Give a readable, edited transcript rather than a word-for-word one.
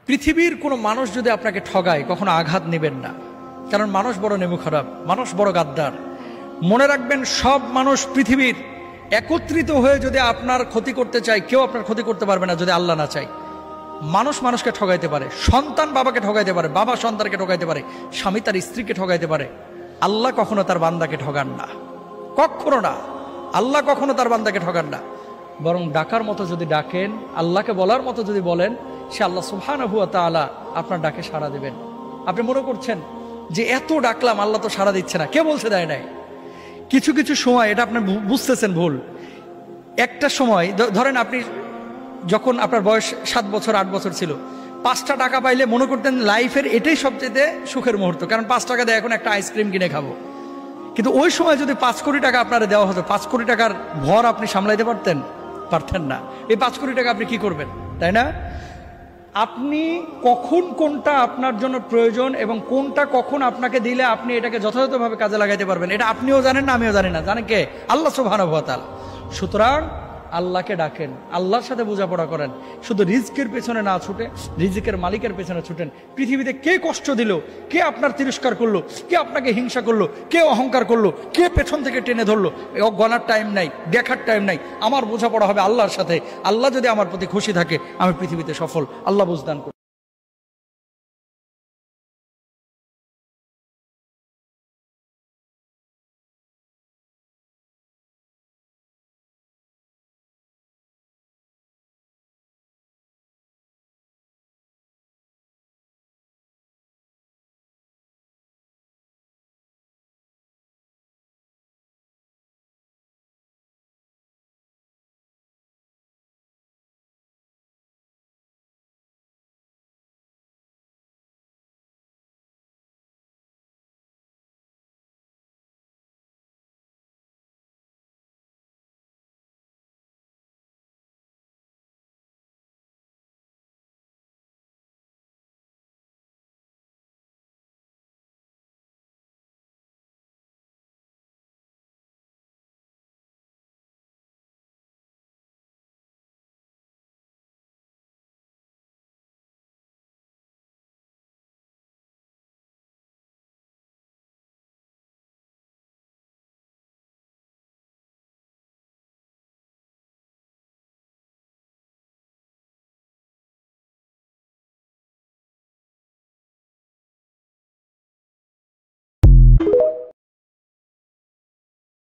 পৃথিবীর কোনো মানুষ যদি আপনাকে ঠগায় কখনো আঘাত নেবেন না, কারণ মানুষ বড় নেমু খারাপ, মানুষ বড় গাদ্দার। মনে রাখবেন, সব মানুষ পৃথিবীর একত্রিত হয়ে যদি আপনার ক্ষতি করতে চায়, কেউ আপনার ক্ষতি করতে পারবে না যদি আল্লাহ না চায়। মানুষ মানুষকে ঠগাইতে পারে, সন্তান বাবাকে ঠগাইতে পারে, বাবা সন্তানকে ঠগাইতে পারে, স্বামী তার স্ত্রীকে ঠগাইতে পারে। আল্লাহ কখনো তার বান্দাকে ঠগান না, কখনো না। আল্লাহ কখনো তার বান্দাকে ঠগান না। বরং ডাকার মতো যদি ডাকেন, আল্লাহকে বলার মতো যদি বলেন, সে আল্লাহ সুবহানাহু ওয়া তাআলা আপনার ডাকে সাড়া দেবেন। আপনি মনে করছেন যে এত ডাকলাম আল্লাহ তো সাড়া দিচ্ছে না, কে বলছে দেয় নাই? কিছু কিছু সময় এটা আপনি বুঝতেছেন ভুল। একটা সময় ধরেন, আপনি যখন আপনার বয়স 7 বছর 8 বছর ছিল, 5টা টাকা পাইলে মনে করতেন লাইফের এটাই সবচেয়ে সুখের মুহূর্ত, কারণ 5 টাকা দিয়ে এখন একটা আইসক্রিম কিনে খাবো। কিন্তু ওই সময় যদি 5 কোটি টাকা আপনারা দেওয়া হতো, 5 কোটি টাকার ভর আপনি সামলাইতে পারতেন না। এই 5 কোটি টাকা আপনি কি করবেন, তাই না? আপনি কখন কোনটা আপনার জন্য প্রয়োজন এবং কোনটা কখন আপনাকে দিলে আপনি এটাকে যথাযথভাবে কাজে লাগাইতে পারবেন, এটা আপনিও জানেন না, আমিও জানি না। জানেন কে? আল্লাহ সুবহানাহু ওয়া তাআলা। সুতরাং আল্লাহকে ডাকেন, আল্লাহর সাথে বোঝাপড়া করেন, শুধু রিজকের পেছনে না ছুটে রিজকের মালিকের পেছনে ছুটেন। পৃথিবীতে কে কষ্ট দিল, কে আপনার তিরস্কার করলো, কে আপনাকে হিংসা করলো, কে অহংকার করলো, কে পেছন থেকে টেনে ধরলো, গণার টাইম নাই, দেখার টাইম নাই। আমার বোঝাপড়া হবে আল্লাহর সাথে। আল্লাহ যদি আমার প্রতি খুশি থাকে, আমি পৃথিবীতে সফল। আল্লাহ বুঝদান করুন।